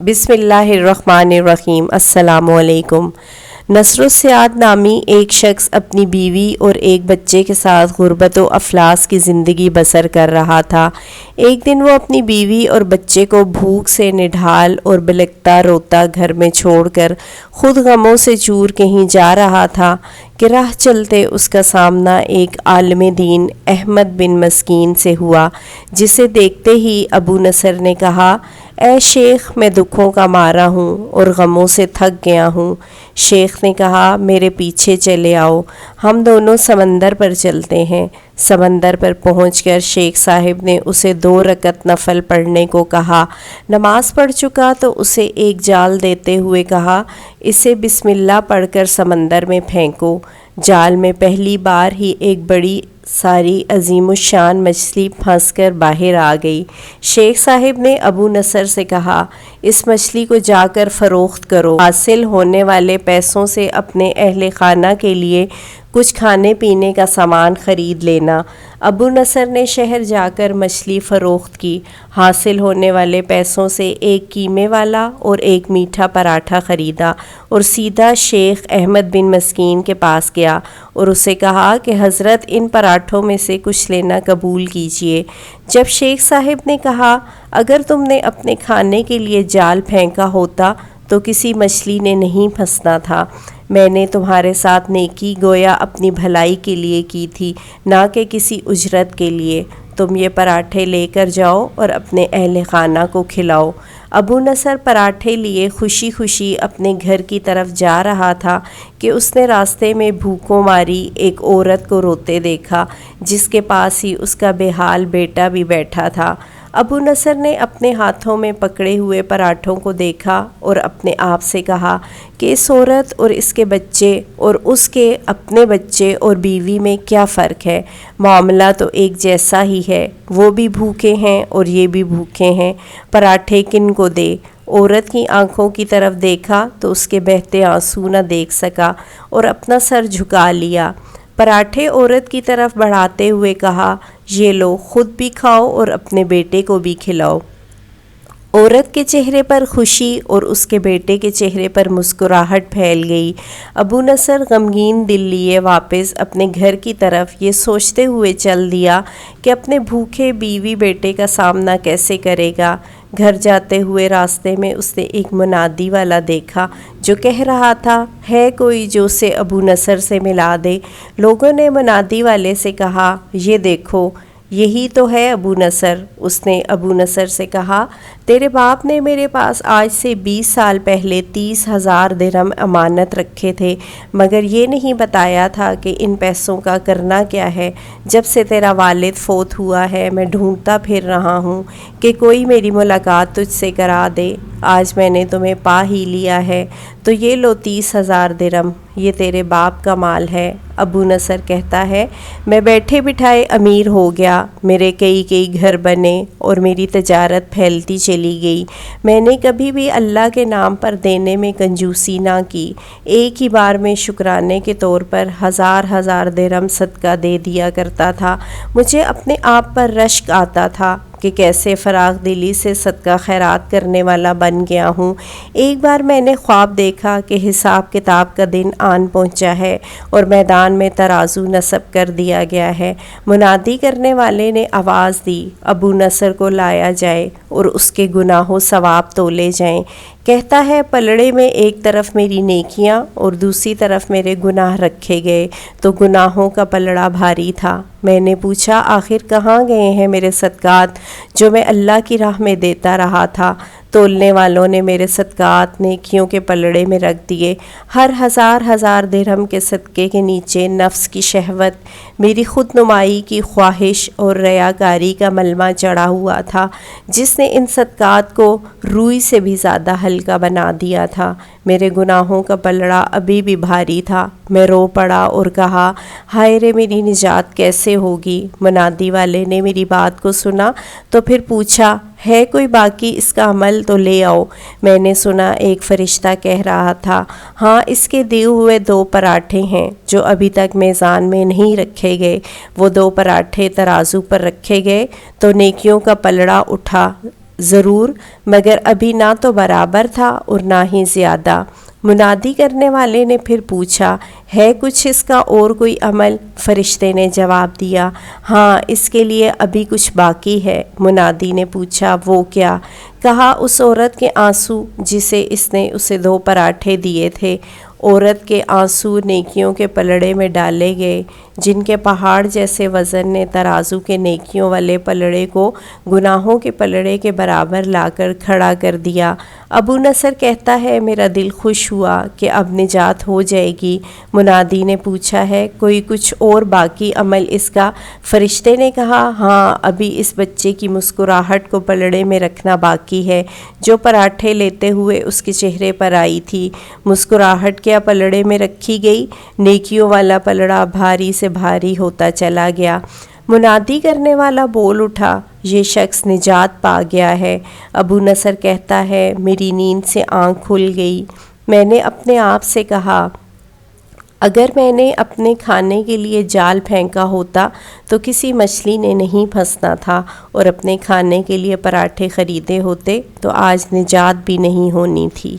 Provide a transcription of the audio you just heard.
بسم اللہ الرحمن الرحیم۔ السلام علیکم۔ نصر السعاد نامی ایک شخص اپنی بیوی اور ایک بچے کے ساتھ غربت و افلاس کی زندگی بسر کر رہا تھا۔ ایک دن وہ اپنی بیوی اور بچے کو بھوک سے نڈھال اور بلکتا روتا گھر میں چھوڑ کر خود غموں سے چور کہیں جا رہا تھا کہ راہ چلتے اس کا سامنا ایک عالم دین احمد بن مسکین سے ہوا، جسے دیکھتے ہی ابو نصر نے کہا، اے شیخ، میں دکھوں کا مارا ہوں اور غموں سے تھک گیا ہوں۔ شیخ نے کہا، میرے پیچھے چلے آؤ، ہم دونوں سمندر پر چلتے ہیں۔ سمندر پر پہنچ کر شیخ صاحب نے اسے 2 رکعت نفل پڑھنے کو کہا۔ نماز پڑھ چکا تو اسے ایک جال دیتے ہوئے کہا، اسے بسم اللہ پڑھ کر سمندر میں پھینکو۔ جال میں پہلی بار ہی ایک بڑی ساری عظیم الشان مچھلی پھنس کر باہر آ گئی۔ شیخ صاحب نے ابو نصر سے کہا، اس مچھلی کو جا کر فروخت کرو، حاصل ہونے والے پیسوں سے اپنے اہل خانہ کے لیے کچھ کھانے پینے کا سامان خرید لینا۔ ابو نصر نے شہر جا کر مچھلی فروخت کی۔ حاصل ہونے والے پیسوں سے ایک قیمے والا اور ایک میٹھا پراٹھا خریدا اور سیدھا شیخ احمد بن مسکین کے پاس گیا اور اسے کہا کہ حضرت، ان پراٹھوں میں سے کچھ لینا قبول کیجیے۔ جب شیخ صاحب نے کہا، اگر تم نے اپنے کھانے کے لیے جال پھینکا ہوتا تو کسی مچھلی نے نہیں پھنسنا تھا۔ میں نے تمہارے ساتھ نیکی گویا اپنی بھلائی کے لیے کی تھی، نہ کہ کسی اجرت کے لیے۔ تم یہ پراٹھے لے کر جاؤ اور اپنے اہل خانہ کو کھلاؤ۔ ابو نصر پراٹھے لیے خوشی خوشی اپنے گھر کی طرف جا رہا تھا کہ اس نے راستے میں بھوکوں ماری ایک عورت کو روتے دیکھا، جس کے پاس ہی اس کا بے حال بیٹا بھی بیٹھا تھا۔ ابو نصر نے اپنے ہاتھوں میں پکڑے ہوئے پراٹھوں کو دیکھا اور اپنے آپ سے کہا کہ اس عورت اور اس کے بچے اور اس کے اپنے بچے اور بیوی میں کیا فرق ہے؟ معاملہ تو ایک جیسا ہی ہے، وہ بھی بھوکے ہیں اور یہ بھی بھوکے ہیں، پراٹھے کن کو دے؟ عورت کی آنکھوں کی طرف دیکھا تو اس کے بہتے آنسو نہ دیکھ سکا اور اپنا سر جھکا لیا۔ پراٹھے عورت کی طرف بڑھاتے ہوئے کہا، یہ لو، خود بھی کھاؤ اور اپنے بیٹے کو بھی کھلاؤ۔ عورت کے چہرے پر خوشی اور اس کے بیٹے کے چہرے پر مسکراہٹ پھیل گئی۔ ابو نصر غمگین دل لیے واپس اپنے گھر کی طرف یہ سوچتے ہوئے چل دیا کہ اپنے بھوکے بیوی بیٹے کا سامنا کیسے کرے گا۔ گھر جاتے ہوئے راستے میں اس نے ایک منادی والا دیکھا جو کہہ رہا تھا، ہے کوئی جو اسے ابو نصر سے ملا دے؟ لوگوں نے منادی والے سے کہا، یہ دیکھو، یہی تو ہے ابو نصر۔ اس نے ابو نصر سے کہا، تیرے باپ نے میرے پاس آج سے 20 سال پہلے 30,000 درہم امانت رکھے تھے، مگر یہ نہیں بتایا تھا کہ ان پیسوں کا کرنا کیا ہے۔ جب سے تیرا والد فوت ہوا ہے میں ڈھونڈتا پھر رہا ہوں کہ کوئی میری ملاقات تجھ سے کرا دے۔ آج میں نے تمہیں پا ہی لیا ہے، تو یہ لو 30,000 درہم، یہ تیرے باپ کا مال ہے۔ ابو نصر کہتا ہے، میں بیٹھے بٹھائے امیر ہو گیا، میرے کئی گھر بنے اور میری تجارت پھیلتی چلی گئی۔ میں نے کبھی بھی اللہ کے نام پر دینے میں کنجوسی نہ کی، ایک ہی بار میں شکرانے کے طور پر 1000 درہم صدقہ دے دیا کرتا تھا۔ مجھے اپنے آپ پر رشک آتا تھا کہ کیسے فراغ دلی سے صدقہ خیرات کرنے والا بن گیا ہوں۔ ایک بار میں نے خواب دیکھا کہ حساب کتاب کا دن آن پہنچا ہے اور میدان میں ترازو نصب کر دیا گیا ہے۔ منادی کرنے والے نے آواز دی، ابو نصر کو لایا جائے اور اس کے گناہ و ثواب تولے جائیں۔ کہتا ہے، پلڑے میں ایک طرف میری نیکیاں اور دوسری طرف میرے گناہ رکھے گئے تو گناہوں کا پلڑا بھاری تھا۔ میں نے پوچھا، آخر کہاں گئے ہیں میرے صدقات جو میں اللہ کی راہ میں دیتا رہا تھا؟ تولنے والوں نے میرے صدقات نیکیوں کے پلڑے میں رکھ دیے۔ ہر 1000 درہم کے صدقے کے نیچے نفس کی شہوت، میری خود نمائی کی خواہش اور ریاکاری کا ملمہ چڑھا ہوا تھا، جس نے ان صدقات کو روئی سے بھی زیادہ ہلکا بنا دیا تھا۔ میرے گناہوں کا پلڑا ابھی بھی بھاری تھا۔ میں رو پڑا اور کہا، ہائے رے، میری نجات کیسے ہوگی؟ منادی والے نے میری بات کو سنا تو پھر پوچھا، ہے کوئی باقی اس کا عمل تو لے آؤ۔ میں نے سنا ایک فرشتہ کہہ رہا تھا، ہاں، اس کے دیے ہوئے 2 پراٹھے ہیں جو ابھی تک میزان میں نہیں رکھے گئے۔ وہ 2 پراٹھے ترازو پر رکھے گئے تو نیکیوں کا پلڑا اٹھا، ضرور، مگر ابھی نہ تو برابر تھا اور نہ ہی زیادہ۔ منادی کرنے والے نے پھر پوچھا، ہے کچھ اس کا اور کوئی عمل؟ فرشتے نے جواب دیا، ہاں، اس کے لیے ابھی کچھ باقی ہے۔ منادی نے پوچھا، وہ کیا؟ کہا، اس عورت کے آنسو جسے اس نے اسے 2 پراٹھے دیے تھے۔ عورت کے آنسو نیکیوں کے پلڑے میں ڈالے گئے، جن کے پہاڑ جیسے وزن نے ترازو کے نیکیوں والے پلڑے کو گناہوں کے پلڑے کے برابر لا کر کھڑا کر دیا۔ ابو نصر کہتا ہے، میرا دل خوش ہوا کہ اب نجات ہو جائے گی۔ منادی نے پوچھا، ہے کوئی کچھ اور باقی عمل اس کا؟ فرشتے نے کہا، ہاں، ابھی اس بچے کی مسکراہٹ کو پلڑے میں رکھنا باقی ہے، جو پراٹھے لیتے ہوئے اس کے چہرے پر آئی تھی۔ مسکراہٹ کیا پلڑے میں رکھی گئی؟ نیکیوں والا پلڑا بھاری سے بھاری ہوتا چلا گیا۔ منادی کرنے والا بول اٹھا، یہ شخص نجات پا گیا ہے۔ ابو نصر کہتا ہے، میری نیند سے آنکھ کھل گئی۔ میں نے اپنے آپ سے کہا، اگر میں نے اپنے کھانے کے لیے جال پھینکا ہوتا تو کسی مچھلی نے نہیں پھنسنا تھا، اور اپنے کھانے کے لیے پراٹھے خریدے ہوتے تو آج نجات بھی نہیں ہونی تھی۔